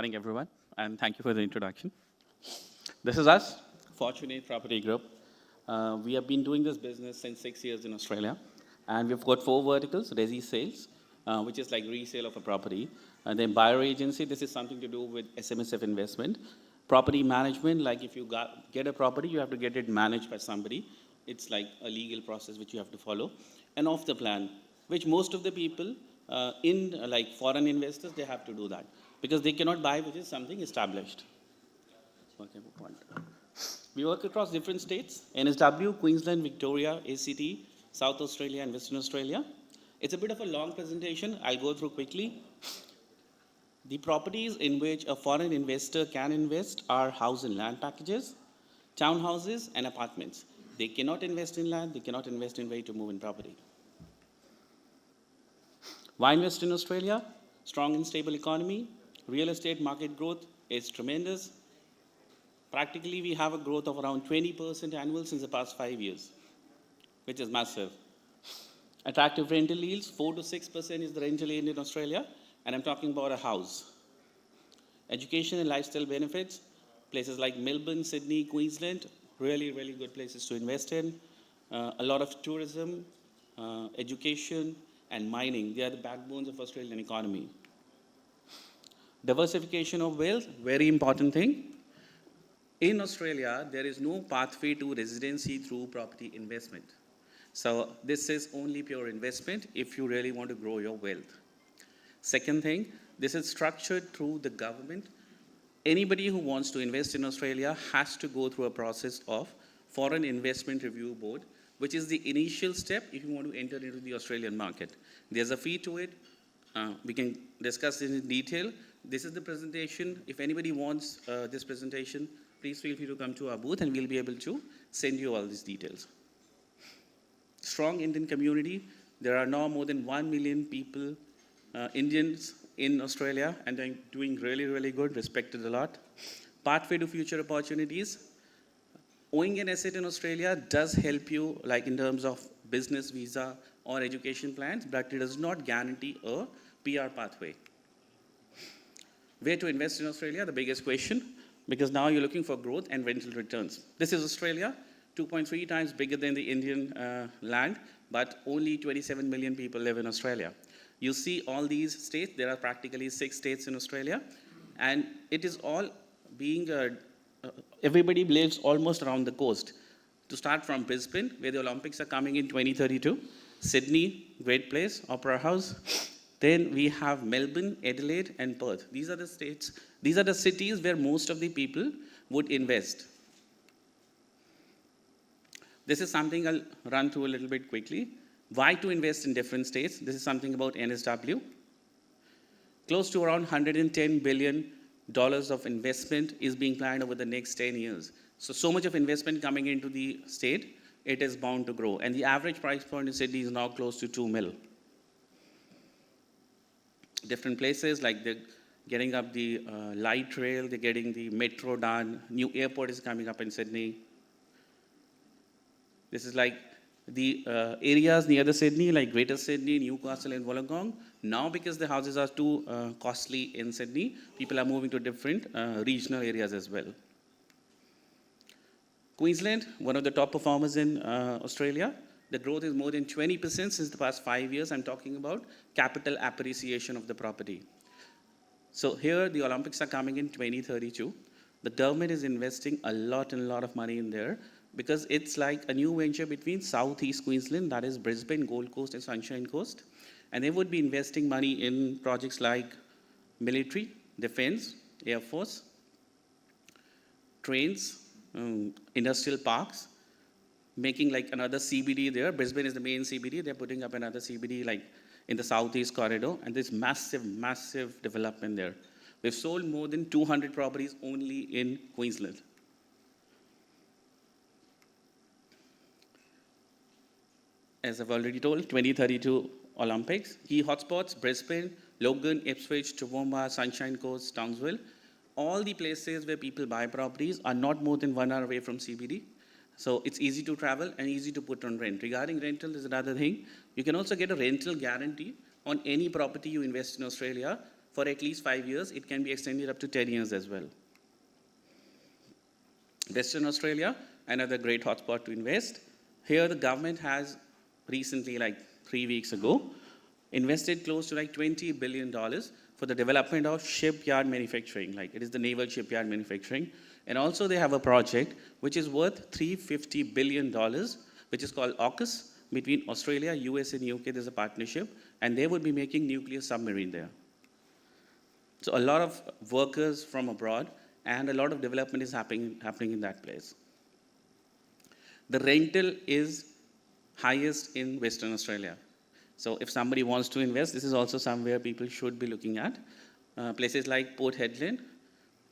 morning, everyone, and thank you for the introduction. This is us, Fortunate Property Group. We have been doing this business since 6 years in Australia, and we've got 4 verticals: resi sales, which is like resale of a property, and then buyer agency. This is something to do with SMSF investment. Property management, like if you get a property, you have to get it managed by somebody. It's like a legal process which you have to follow. And off the plan, which most of the people like foreign investors, they have to do that because they cannot buy which is something established. Okay, point. We work across different states: NSW, Queensland, Victoria, ACT, South Australia, and Western Australia. It's a bit of a long presentation. I'll go through quickly. The properties in which a foreign investor can invest are house and land packages, townhouses, and apartments. They cannot invest in land, they cannot invest in ready-to-move-in property. Why invest in Australia? Strong and stable economy. Real estate market growth is tremendous. Practically, we have a growth of around 20% annual since the past 5 years, which is massive. Attractive rental yields, 4 to 6% is the rental yield in Australia, and I'm talking about a house. Education and lifestyle benefits, places like Melbourne, Sydney, Queensland, really, really good places to invest in. A lot of tourism, education, and mining. They are the backbones of Australian economy. Diversification of wealth, very important thing. In Australia, there is no pathway to residency through property investment. So this is only pure investment if you really want to grow your wealth. Second thing, this is structured through the government. Anybody who wants to invest in Australia has to go through a process of Foreign Investment Review Board, which is the initial step if you want to enter into the Australian market. There's a fee to it. We can discuss this in detail. This is the presentation. If anybody wants this presentation, please feel free to come to our booth and we'll be able to send you all these details. Strong Indian community. There are now more than 1 million people, Indians in Australia, and they're doing really, really good, respected a lot. Pathway to future opportunities. Owning an asset in Australia does help you, like in terms of business visa or education plans, but it does not guarantee a PR pathway. Where to invest in Australia? The biggest question, because now you're looking for growth and rental returns. This is Australia, 2.3 times bigger than the Indian land, but only 27 million people live in Australia. You see all these states, there are practically 6 states in Australia, and it is all being, everybody lives almost around the coast. To start from Brisbane, where the Olympics are coming in 2032, Sydney, great place, Opera House. Then we have Melbourne, Adelaide, and Perth. These are the states, these are the cities where most of the people would invest. This is something I'll run through a little bit quickly. Why to invest in different states? This is something about NSW. Close to around $110 billion of investment is being planned over the next 10 years. So much of investment coming into the state, it is bound to grow. And the average price point in Sydney is now close to 2 mil. Different places, like they're getting up the light rail, they're getting the metro done, new airport is coming up in Sydney. This is like the areas near the Sydney, like Greater Sydney, Newcastle, and Wollongong. Now, because the houses are too costly in Sydney, people are moving to different regional areas as well. Queensland, one of the top performers in Australia. The growth is more than 20% since the past 5 years. I'm talking about capital appreciation of the property. So here, the Olympics are coming in 2032. The government is investing a lot of money in there, because it's like a new venture between Southeast Queensland, that is Brisbane, Gold Coast, and Sunshine Coast. And they would be investing money in projects like military, defense, Air Force, trains, industrial parks, making like another CBD there. Brisbane is the main CBD. They're putting up another CBD like in the Southeast Corridor, and there's massive development there. We've sold more than 200 properties only in Queensland. As I've already told, 2032 Olympics. Key hotspots: Brisbane, Logan, Ipswich, Toowoomba, Sunshine Coast, Townsville. All the places where people buy properties are not more than 1 hour away from CBD. So it's easy to travel and easy to put on rent. Regarding rental, there's another thing. You can also get a rental guarantee on any property you invest in Australia for at least 5 years. It can be extended up to 10 years as well. Western Australia, another great hotspot to invest. Here the government has recently, like 3 weeks ago, invested close to like $20 billion for the development of shipyard manufacturing, like it is the naval shipyard manufacturing. And also they have a project which is worth $350 billion, which is called AUKUS, between Australia, US and UK. There's a partnership, and they would be making nuclear submarine there. So a lot of workers from abroad and a lot of development is happening in that place. The rental is highest in Western Australia. So if somebody wants to invest, this is also somewhere people should be looking at. Places like Port Hedland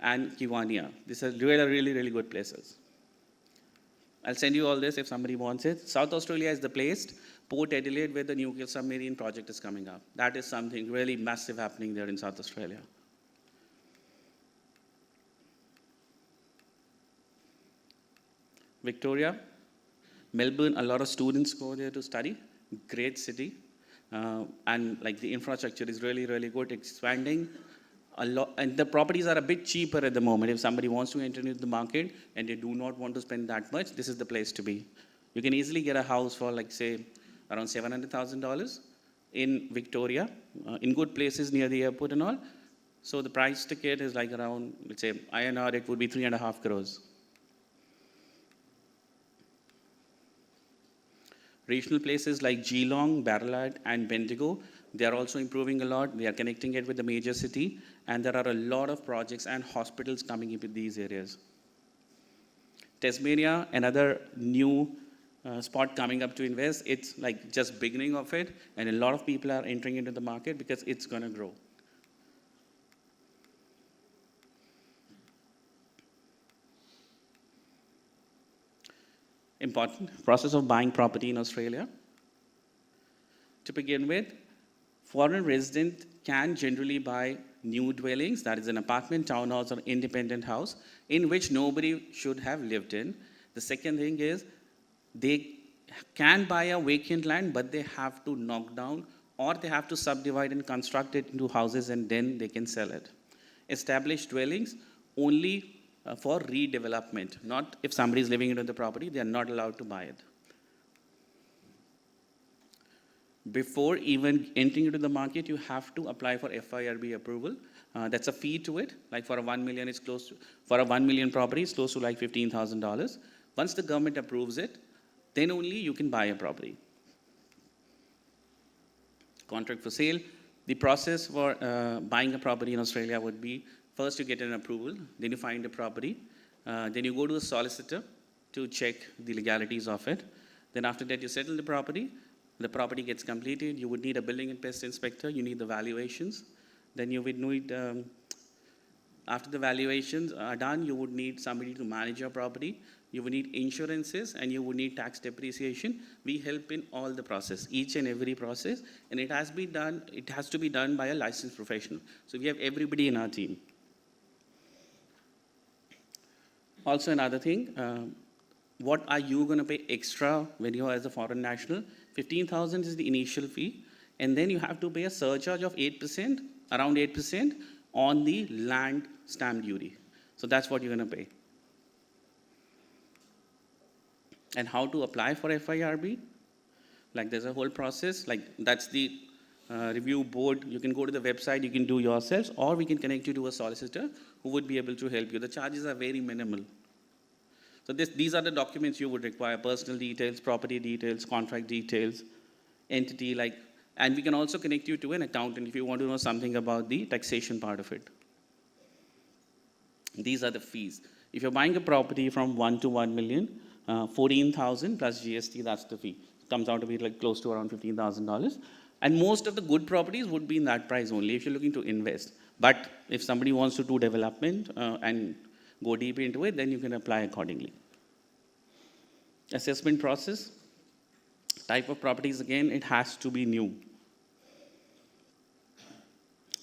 and Kiwania. These are really good places. I'll send you all this if somebody wants it. South Australia is the place, Port Adelaide, where the nuclear submarine project is coming up. That is something really massive happening there in South Australia. Victoria, Melbourne, a lot of students go there to study. Great city. And like the infrastructure is really good, expanding a lot, and the properties are a bit cheaper at the moment. If somebody wants to enter into the market and they do not want to spend that much, this is the place to be. You can easily get a house for like say around $700,000 in Victoria, in good places near the airport and all. So the price ticket is like around, let's say INR, it would be 3.5 crores. Regional places like Geelong, Ballarat, and Bendigo, they are also improving a lot. They are connecting it with the major city, and there are a lot of projects and hospitals coming into these areas. Tasmania, another new spot coming up to invest. It's like just beginning of it, and a lot of people are entering into the market because it's going to grow. Important process of buying property in Australia. To begin with, foreign resident can generally buy new dwellings, that is an apartment, townhouse, or independent house, in which nobody should have lived in. The second thing is, they can buy a vacant land, but they have to knock down, or they have to subdivide and construct it into houses, and then they can sell it. Established dwellings only for redevelopment, not if somebody is living into the property, they are not allowed to buy it. Before even entering into the market, you have to apply for FIRB approval. That's a fee to it. Like for a 1 million, it's close to, for a 1 million property, it's close to like $15,000. Once the government approves it, then only you can buy a property. Contract for sale. The process for buying a property in Australia would be, first you get an approval, then you find a property, then you go to a solicitor to check the legalities of it. Then after that, you settle the property gets completed, you would need a building and pest inspector, you need the valuations. Then you would need, after the valuations are done, you would need somebody to manage your property, you would need insurances, and you would need tax depreciation. We help in all the process, each and every process, and it has to be done by a licensed professional. So we have everybody in our team. Also another thing, what are you going to pay extra when you are as a foreign national? 15,000 is the initial fee, and then you have to pay a surcharge of 8%, around 8% on the land stamp duty. So that's what you're going to pay. And how to apply for FIRB? Like there's a whole process, like that's the review board. You can go to the website, you can do yourselves, or we can connect you to a solicitor who would be able to help you. The charges are very minimal. So these are the documents you would require: personal details, property details, contract details, entity, like, and we can also connect you to an accountant if you want to know something about the taxation part of it. These are the fees. If you're buying a property from 1 to 1 million, 14,000 plus GST, that's the fee. It comes out to be like close to around $15,000. And most of the good properties would be in that price only if you're looking to invest. But if somebody wants to do development and go deep into it, then you can apply accordingly. Assessment process. Type of properties, again, it has to be new.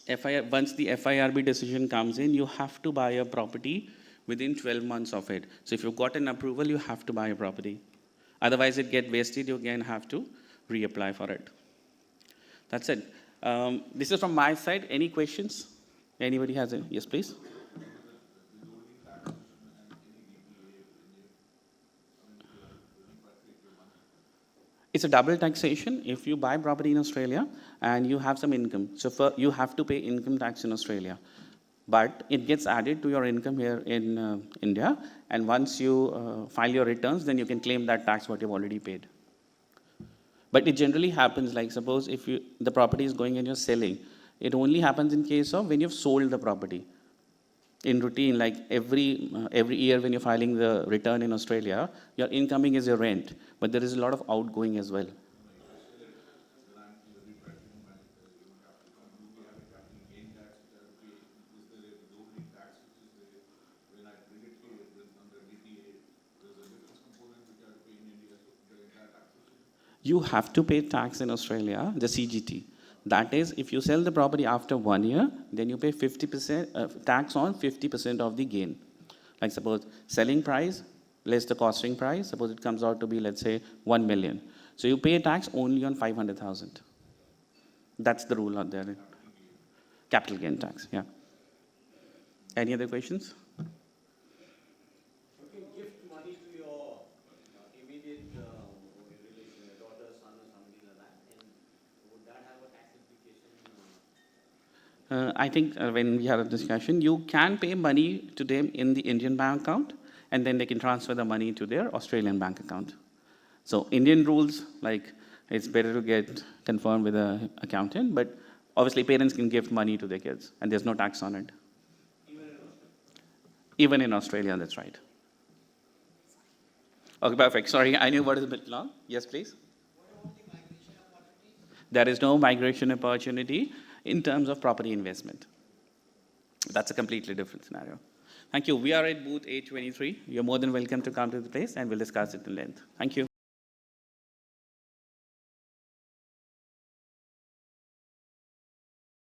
Once the FIRB decision comes in, you have to buy a property within 12 months of it. So if you've got an approval, you have to buy a property. Otherwise, it gets wasted, you again have to reapply for it. That's it. This is from my side. Any questions? Anybody has any? Yes, please. It's a double taxation if you buy property in Australia and you have some income. So you have to pay income tax in Australia. But it gets added to your income here in India. And once you file your returns, then you can claim that tax what you've already paid. But it generally happens, like suppose if the property is going and you're selling, it only happens in case of when you've sold the property. In routine, like every year when you're filing the return in Australia, your incoming is your rent, but there is a lot of outgoing as well. You have to pay tax in Australia, the CGT. That is, if you sell the property after 1 year, then you pay 50% tax on 50% of the gain. Like suppose selling price less the costing price, suppose it comes out to be, let's say, 1 million. So you pay tax only on 500,000. That's the rule out there. Capital gain tax, yeah. Any other questions? I think when we had a discussion, you can pay money to them in the Indian bank account, and then they can transfer the money to their Australian bank account. So Indian rules, like it's better to get confirmed with an accountant, but obviously parents can give money to their kids, and there's no tax on it. Even in Australia, that's right. Okay, perfect. Sorry, I knew what is a bit long. Yes, please. There is no migration opportunity in terms of property investment. That's a completely different scenario. Thank you. We are at booth A23. You're more than welcome to come to the place and we'll discuss it in length. Thank you.